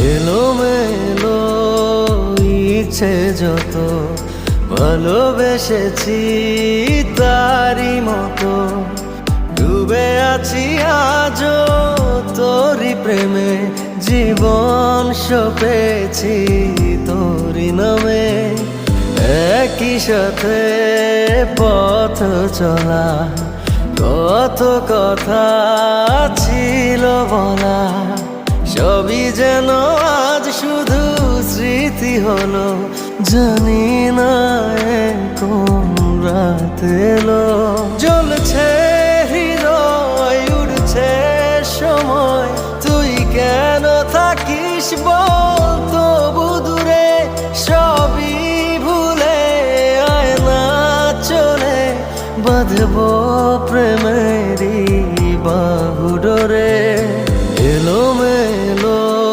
এলোমেলো ইচ্ছে যত ভালোবেসেছি তারই মতো ডুবে আছি আজও তোরই প্রেমে জীবন সপেছি তোরই নামে একই সাথে পথ চলা কত কথা ছিল বলা সবই যেন আজ শুধু স্মৃতি হলো জানি না কোন রাত এলো জ্বলছে হৃদয় উড়ছে সময় তুই কেন থাকিস বল